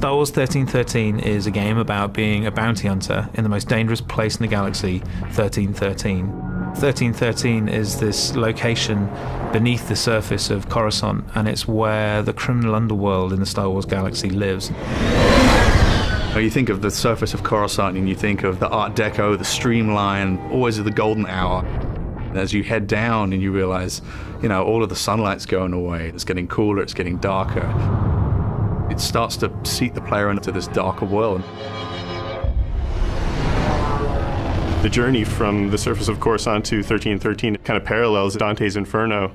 Star Wars 1313 is a game about being a bounty hunter in the most dangerous place in the galaxy, 1313. 1313 is this location beneath the surface of Coruscant, and it's where the criminal underworld in the Star Wars galaxy lives. You think of the surface of Coruscant and you think of the Art Deco, the streamline, always the golden hour. As you head down and you realize, all of the sunlight's going away, it's getting cooler, it's getting darker. It starts to seat the player into this darker world. The journey from the surface of Coruscant to 1313 kind of parallels Dante's Inferno,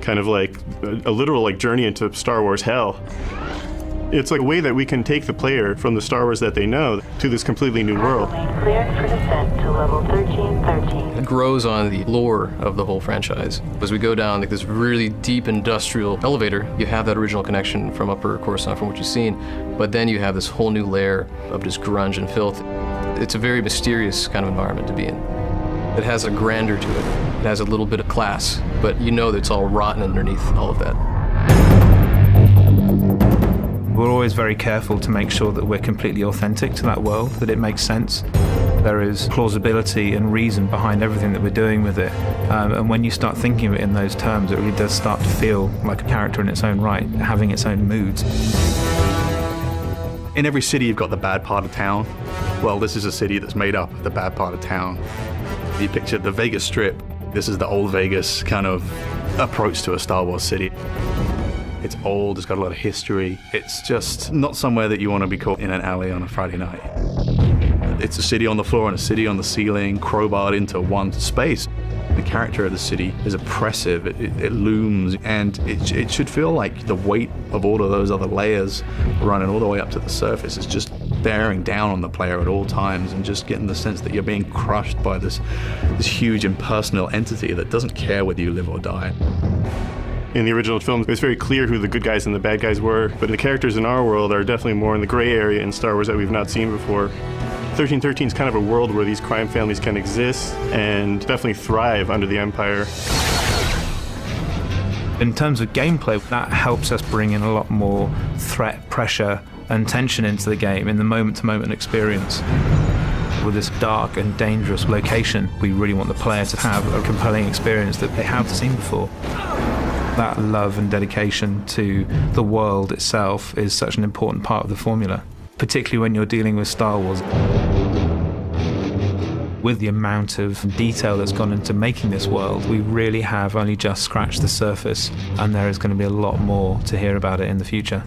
kind of like a literal journey into Star Wars hell. It's like a way that we can take the player from the Star Wars that they know to this completely new world. Cleared for descent to level 1313. It grows on the lore of the whole franchise. As we go down this really deep industrial elevator, you have that original connection from Upper Coruscant, from what you've seen, but then you have this whole new layer of just grunge and filth. It's a very mysterious kind of environment to be in. It has a grandeur to it. It has a little bit of class, but you know that it's all rotten underneath all of that. We're always very careful to make sure that we're completely authentic to that world, that it makes sense. There is plausibility and reason behind everything that we're doing with it. And when you start thinking of it in those terms, it really does start to feel like a character in its own right, having its own moods. In every city, you've got the bad part of town. Well, this is a city that's made up of the bad part of town. You picture the Vegas Strip. This is the old Vegas kind of approach to a Star Wars city. It's old, it's got a lot of history. It's just not somewhere that you want to be caught in an alley on a Friday night. It's a city on the floor and a city on the ceiling, crowbarred into one space. The character of the city is oppressive, it looms, and it should feel like the weight of all of those other layers running all the way up to the surface is just bearing down on the player at all times, and just getting the sense that you're being crushed by this huge impersonal entity that doesn't care whether you live or die. In the original film, it was very clear who the good guys and the bad guys were, but the characters in our world are definitely more in the gray area in Star Wars that we've not seen before. 1313 is kind of a world where these crime families can exist and definitely thrive under the Empire. In terms of gameplay, that helps us bring in a lot more threat, pressure, and tension into the game in the moment-to-moment experience. With this dark and dangerous location, we really want the player to have a compelling experience that they haven't seen before. That love and dedication to the world itself is such an important part of the formula, particularly when you're dealing with Star Wars. With the amount of detail that's gone into making this world, we really have only just scratched the surface, and there is going to be a lot more to hear about it in the future.